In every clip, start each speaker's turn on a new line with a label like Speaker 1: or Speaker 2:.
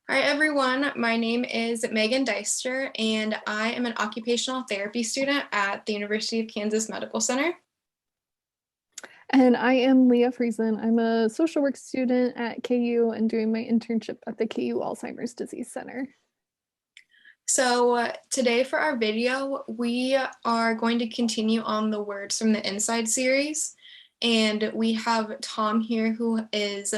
Speaker 1: Hi, everyone. My name is Megan Deister, and I am an occupational therapy student at the University of Kansas Medical Center.
Speaker 2: And I am Leah Friesen. I'm a social work student at KU and doing my internship at the KU Alzheimer's Disease Center.
Speaker 1: So today for our video, we are going to continue on the Words from the Inside series. And we have Tom here who is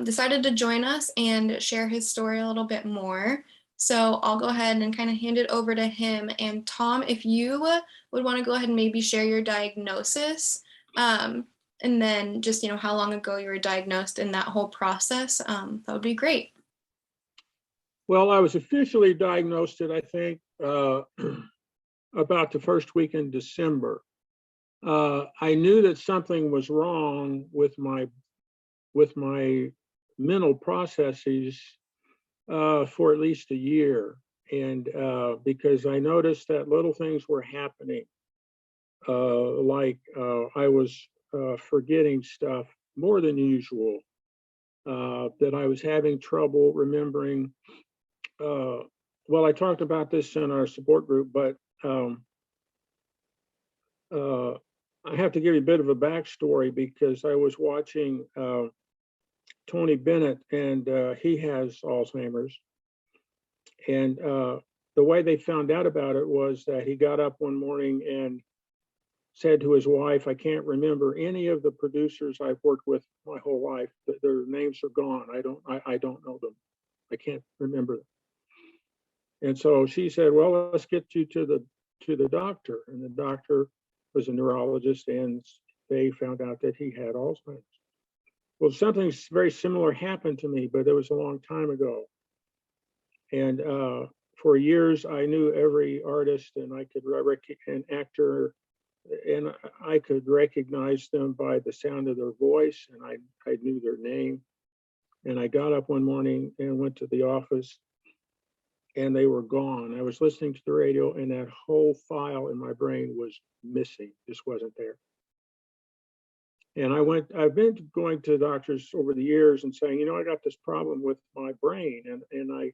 Speaker 1: decided to join us and share his story a little bit more. So I'll go ahead and kind of hand it over to him. And Tom, if you would want to go ahead and maybe share your diagnosis, and then just, how long ago you were diagnosed in that whole process, that would be great.
Speaker 3: Well, I was officially diagnosed I think, about the first week in December. I knew that something was wrong with my mental processes for at least a year, and because I noticed that little things were happening, like I was forgetting stuff more than usual, that I was having trouble remembering. Well, I talked about this in our support group, but I have to give you a bit of a backstory because I was watching Tony Bennett, and he has Alzheimer's. And the way they found out about it was that he got up one morning and said to his wife, "I can't remember any of the producers I've worked with my whole life. Their names are gone. I don't know them. I can't remember them." And so she said, "Well, let's get you to the doctor." And the doctor was a neurologist, and they found out that he had Alzheimer's. Well, something very similar happened to me, but it was a long time ago. And for years, I knew every artist, and I could an actor, and I could recognize them by the sound of their voice, and I knew their name. And I got up one morning and went to the office, and they were gone. I was listening to the radio, and that whole file in my brain was missing, just wasn't there. And I've been going to doctors over the years and saying, I got this problem with my brain, and I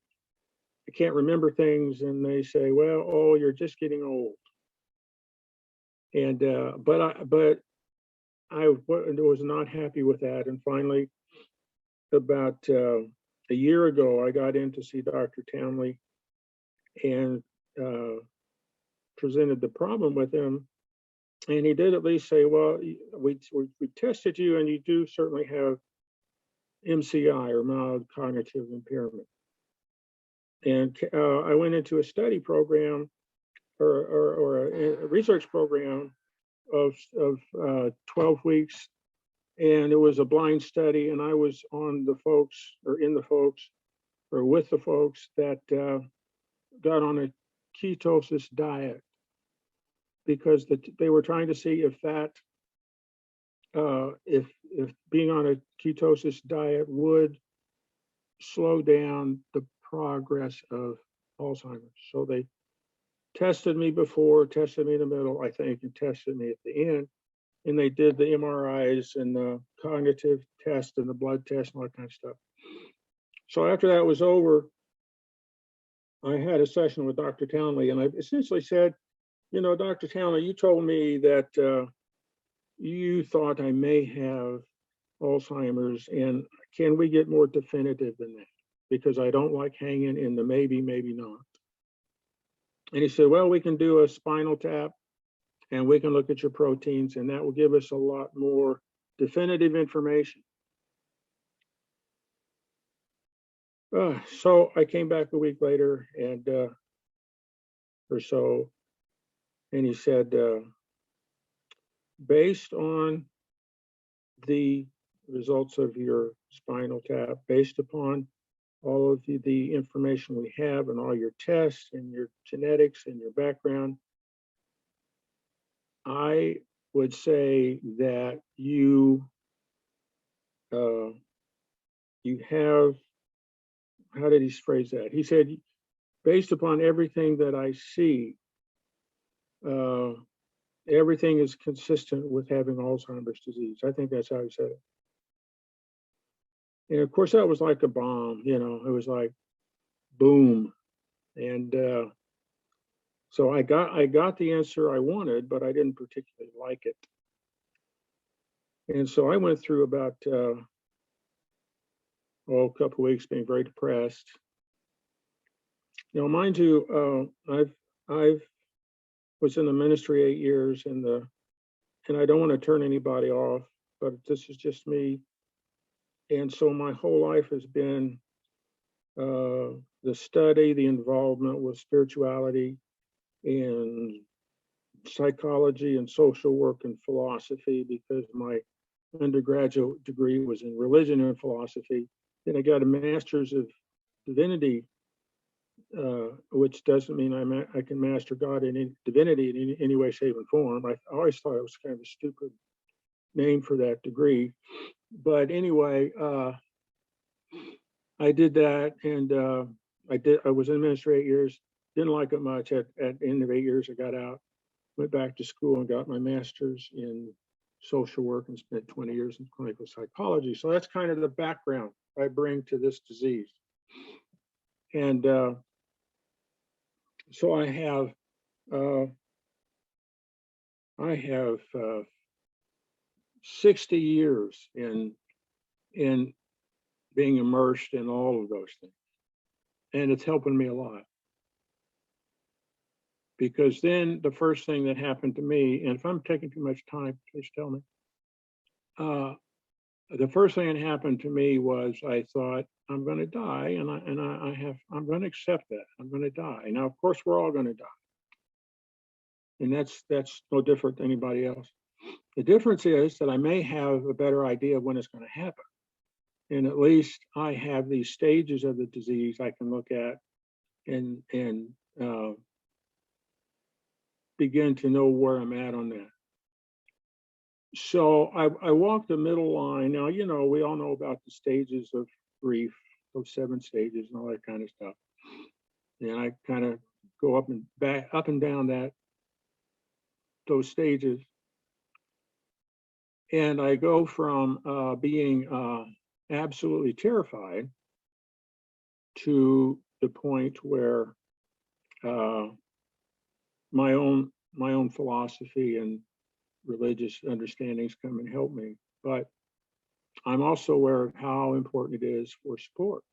Speaker 3: can't remember things. And they say, well, oh, you're just getting old. And but I was not happy with that. And finally, about a year ago, I got in to see Dr. Townley and presented the problem with him. And he did at least say, well, we tested you, and you do certainly have MCI, or mild cognitive impairment. And I went into a study program, or a research program of 12 weeks, and it was a blind study, and I was on the folks, or in the folks, or with the folks that got on a ketosis diet, because they were trying to see if that, if being on a ketosis diet would slow down the progress of Alzheimer's. So they tested me before, tested me in the middle, I think, and tested me at the end. And they did the MRIs and the cognitive test and the blood test and all that kind of stuff. So after that was over, I had a session with Dr. Townley, and I essentially said, Dr. Townley, you told me that you thought I may have Alzheimer's, and can we get more definitive than that? Because I don't like hanging in the maybe, maybe not. And he said, well, we can do a spinal tap, and we can look at your proteins, and that will give us a lot more definitive information. So I came back a week later, and or so, and he said, based on the results of your spinal tap, based upon all of the information we have and all your tests and your genetics and your background, I would say that you have, how did he phrase that? He said, based upon everything that I see, everything is consistent with having Alzheimer's disease. I think that's how he said it. And of course, that was like a bomb, it was like, boom. And so I got the answer I wanted, but I didn't particularly like it. And so I went through about a couple of weeks being very depressed. Mind you, I've was in the ministry 8 years, and I don't want to turn anybody off, but this is just me. And so my whole life has been the study, the involvement with spirituality and psychology and social work and philosophy, because my undergraduate degree was in religion and philosophy. Then I got a master's of divinity, which doesn't mean I can master God in divinity in any way, shape, and form. I always thought it was kind of a stupid name for that degree. But anyway, I did that, and I was in ministry 8 years. Didn't like it much. At the end of 8 years, I got out, went back to school, and got my master's in social work, and spent 20 years in clinical psychology. So that's kind of the background I bring to this disease. And so I have 60 years in being immersed in all of those things, and it's helping me a lot. Because then the first thing that happened to me, and if I'm taking too much time, please tell me. The first thing that happened to me was I thought, I'm going to die, and I'm going to accept that. I'm going to die. Now, of course, we're all going to die, and that's no different than anybody else. The difference is that I may have a better idea of when it's going to happen, and at least I have these stages of the disease I can look at and begin to know where I'm at on that. So I walked the middle line. Now, we all know about the stages of grief, those 7 stages and all that kind of stuff. And I kind of go up and down those stages. And I go from being absolutely terrified to the point where my own philosophy and religious understandings come and help me. But I'm also aware of how important it is for support.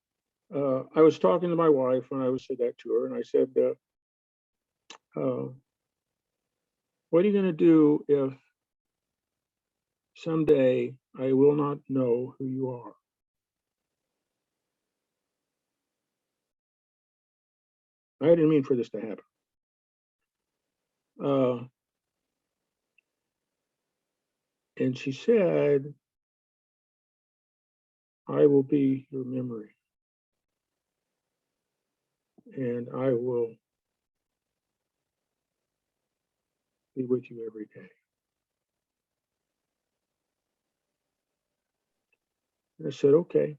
Speaker 3: I was talking to my wife when I said that to her, and I said, what are you going to do if someday I will not know who you are? I didn't mean for this to happen. And she said, I will be your memory, and I will be with you every day. And I said, okay,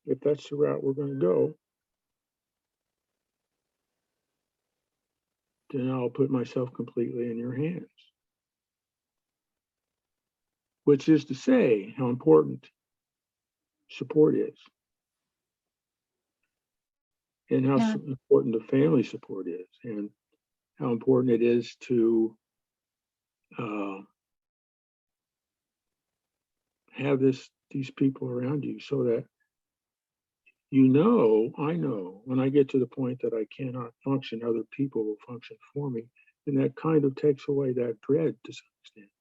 Speaker 3: if that's the route we're going to go, then I'll put myself completely in your hands. Which is to say how important support is, and how important the family support is, and how important it is to have these people around you, so that I know when I get to the point that I cannot function, other people will function for me, and that kind of takes away that dread to some extent.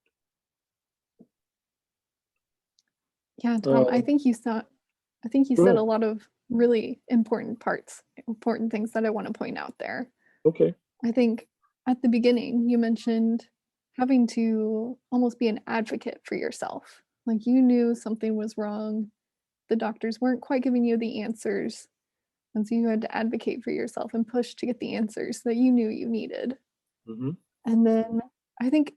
Speaker 2: Yeah, Tom, I think you said a lot of really important things that I want to point out there.
Speaker 3: Okay.
Speaker 2: I think at the beginning you mentioned having to almost be an advocate for yourself. Like, you knew something was wrong. The doctors weren't quite giving you the answers. And so you had to advocate for yourself and push to get the answers that you knew you needed.
Speaker 3: Mm-hmm.
Speaker 2: And then I think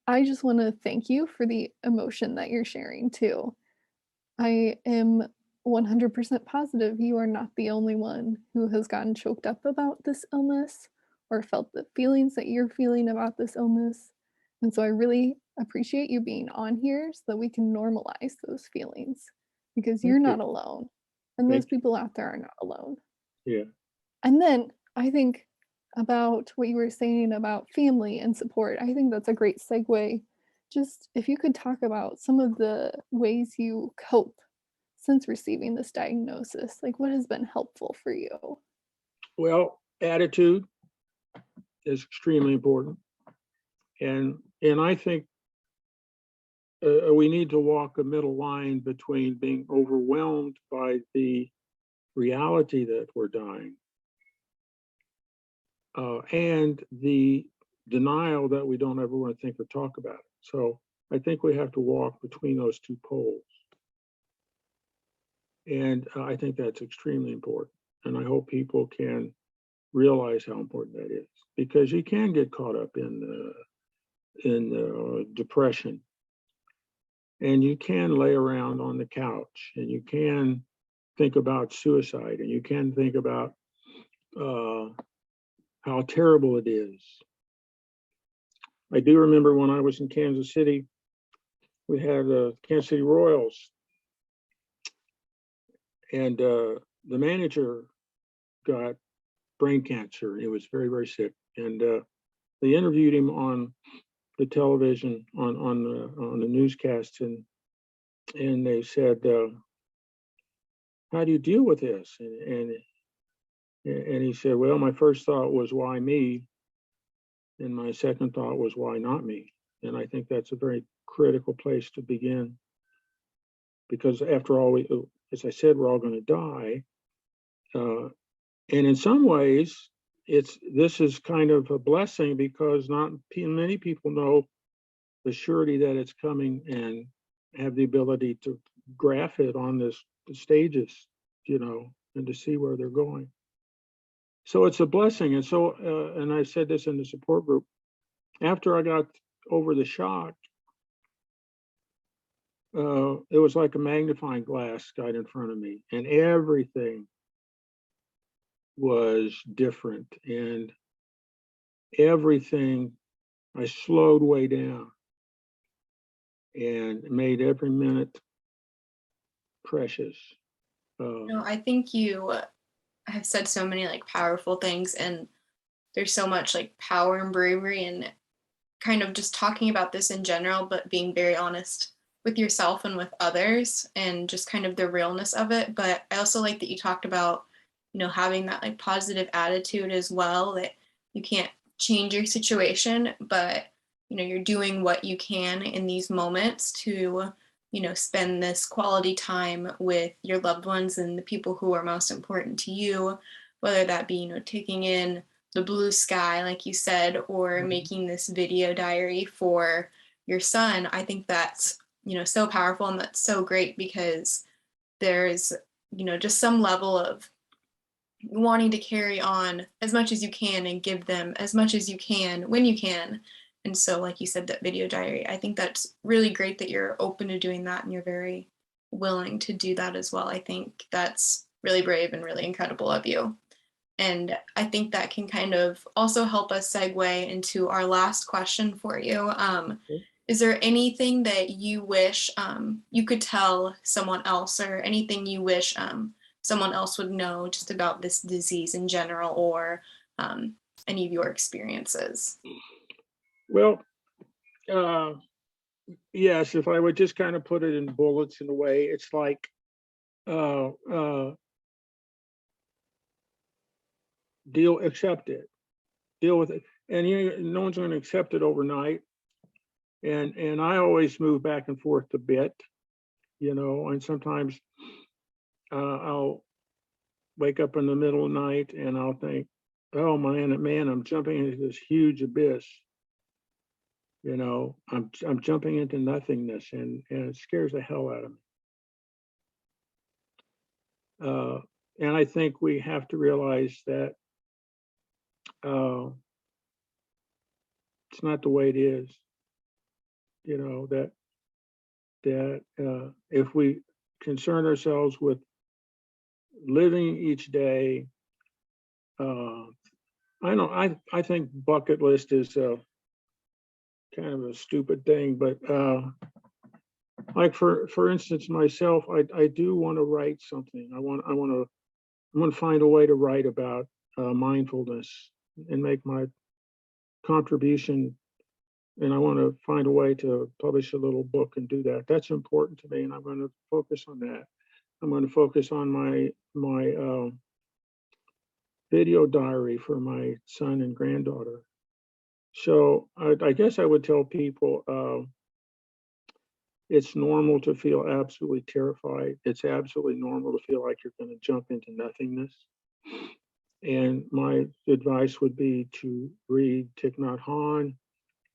Speaker 2: I just want to thank you for the emotion that you're sharing too. I am 100% positive you are not the only one who has gotten choked up about this illness or felt the feelings that you're feeling about this illness. And so I really appreciate you being on here so that we can normalize those feelings, because you're not alone. And those people out there are not alone.
Speaker 3: Yeah.
Speaker 2: And then I think about what you were saying about family and support. I think that's a great segue. Just if you could talk about some of the ways you cope since receiving this diagnosis, like what has been helpful for you?
Speaker 3: Well, attitude is extremely important. And I think we need to walk a middle line between being overwhelmed by the reality that we're dying and the denial that we don't ever want to think or talk about it. So I think we have to walk between those two poles. And I think that's extremely important. And I hope people can realize how important that is, because you can get caught up in depression, and you can lay around on the couch, and you can think about suicide, and you can think about how terrible it is. I do remember when I was in Kansas City, we had Kansas City Royals, and the manager got brain cancer. He was very, very sick, and they interviewed him on the television on the newscast, and they said, "How do you deal with this?" And he said, "Well, my first thought was, why me? And my second thought was, why not me?" And I think that's a very critical place to begin, because after all, as I said, we're all going to die. And in some ways, this is kind of a blessing, because not many people know the surety that it's coming and have the ability to graph it on the stages, and to see where they're going. So it's a blessing. And so, and I said this in the support group, after I got over the shock, it was like a magnifying glass got in front of me, and everything was different, and everything, I slowed way down and made every minute precious.
Speaker 1: I think you have said so many like powerful things, and there's so much like power and bravery and kind of just talking about this in general, but being very honest with yourself and with others, and just kind of the realness of it. But I also like that you talked about, having that like positive attitude as well, that you can't change your situation, but you're doing what you can in these moments to spend this quality time with your loved ones and the people who are most important to you, whether that be taking in the blue sky, like you said, or making this video diary for your son. I think that's, so powerful, and that's so great, because there's, just some level of wanting to carry on as much as you can and give them as much as you can when you can. And so, like you said, that video diary, I think that's really great that you're open to doing that and you're very willing to do that as well. I think that's really brave and really incredible of you. And I think that can kind of also help us segue into our last question for you. Is there anything that you wish you could tell someone else, or anything you wish someone else would know just about this disease in general, or any of your experiences?
Speaker 3: Well, yes, if I would just kind of put it in bullets in a way, it's like accept it, deal with it, and no one's going to accept it overnight. And I always move back and forth a bit, and sometimes I'll wake up in the middle of the night and I'll think, oh man, I'm jumping into this huge abyss. I'm jumping into nothingness, and it scares the hell out of me. And I think we have to realize that it's not the way it is. That if we concern ourselves with living each day, I think bucket list is kind of a stupid thing, but like for instance, myself, I do want to write something. I want to find a way to write about mindfulness and make my contribution. And I want to find a way to publish a little book and do that. That's important to me, and I'm going to focus on that. I'm going to focus on my video diary for my son and granddaughter. So I guess I would tell people it's normal to feel absolutely terrified. It's absolutely normal to feel like you're going to jump into nothingness. And my advice would be to read Thich Nhat Hanh,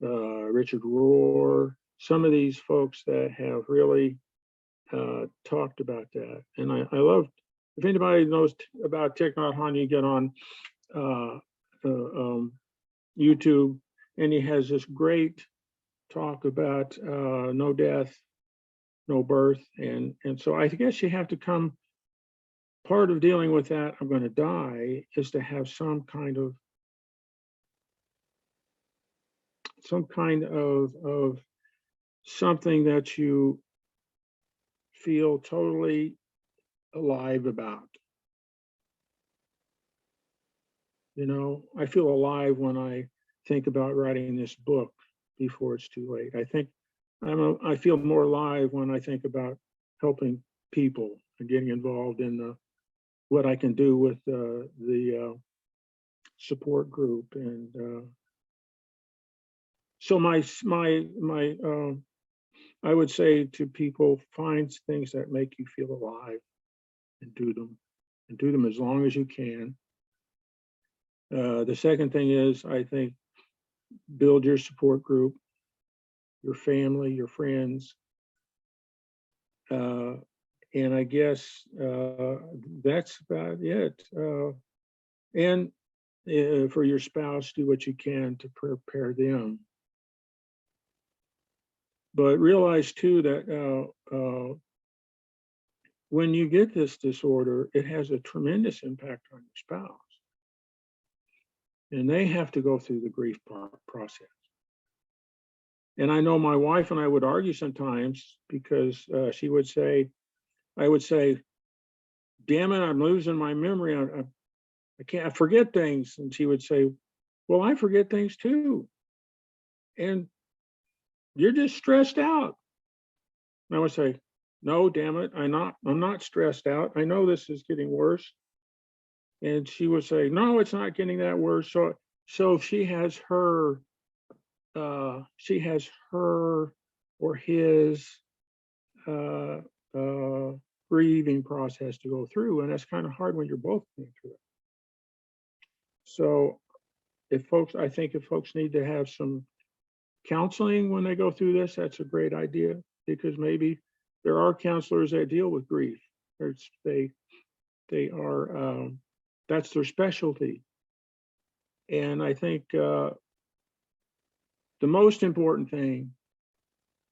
Speaker 3: Richard Rohr, some of these folks that have really talked about that. And I love, if anybody knows about Thich Nhat Hanh, you get on YouTube, and he has this great talk about no death, no birth. And so I guess you have to come, part of dealing with that, I'm going to die, is to have some kind of something that you feel totally alive about. You know, I feel alive when I think about writing this book before it's too late. I think I feel more alive when I think about helping people and getting involved in what I can do with the support group. And so I would say to people, find things that make you feel alive and do them as long as you can. The second thing is, I think, build your support group, your family, your friends. And I guess that's about it. And for your spouse, do what you can to prepare them. But realize too that when you get this disorder, it has a tremendous impact on your spouse. And they have to go through the grief process. And I know my wife and I would argue sometimes because she would say, I would say, damn it, I'm losing my memory. I can't forget things. And she would say, well, I forget things too. And you're just stressed out. And I would say, no, damn it, I'm not stressed out. I know this is getting worse. And she would say, no, it's not getting that worse. So she has her or his grieving process to go through, and that's kind of hard when you're both going through it. So I think if folks need to have some counseling when they go through this, that's a great idea, because maybe there are counselors that deal with grief. They are that's their specialty. And I think the most important thing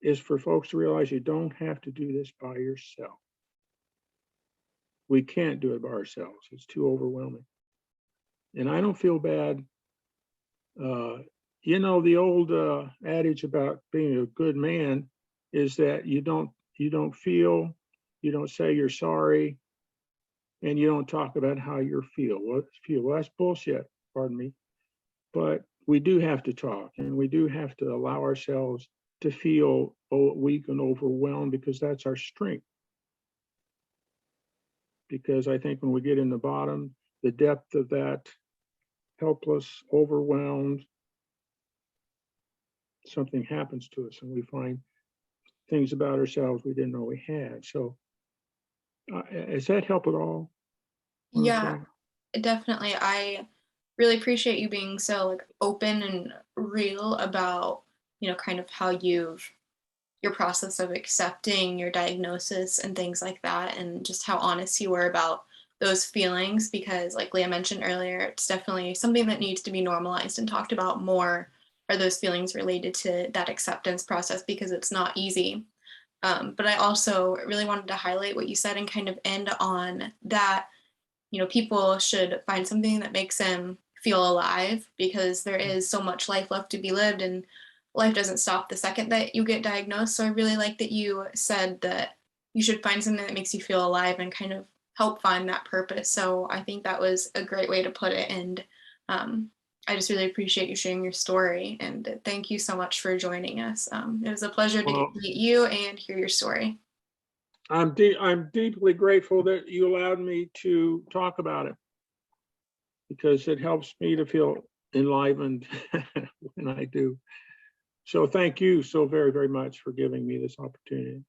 Speaker 3: is for folks to realize you don't have to do this by yourself. We can't do it by ourselves. It's too overwhelming. And I don't feel bad. You know, the old adage about being a good man is that you don't feel, you don't say you're sorry, and you don't talk about how you feel. Well, that's bullshit, pardon me. But we do have to talk, and we do have to allow ourselves to feel weak and overwhelmed, because that's our strength. Because I think when we get in the bottom, the depth of that helpless, overwhelmed, something happens to us and we find things about ourselves we didn't know we had. So does that help at all?
Speaker 1: Yeah, definitely. I really appreciate you being so like open and real about, kind of how your process of accepting your diagnosis and things like that, and just how honest you were about those feelings, because like Leah mentioned earlier, it's definitely something that needs to be normalized and talked about more, are those feelings related to that acceptance process, because it's not easy. But I also really wanted to highlight what you said and kind of end on that, people should find something that makes them feel alive, because there is so much life left to be lived, and life doesn't stop the second that you get diagnosed. So I really like that you said that you should find something that makes you feel alive and kind of help find that purpose. So I think that was a great way to put it. And I just really appreciate you sharing your story. And thank you so much for joining us. It was a pleasure to
Speaker 3: Well,
Speaker 1: meet you and hear your story.
Speaker 3: I'm deeply grateful that you allowed me to talk about it, because it helps me to feel enlivened when I do. So thank you so very, very much for giving me this opportunity.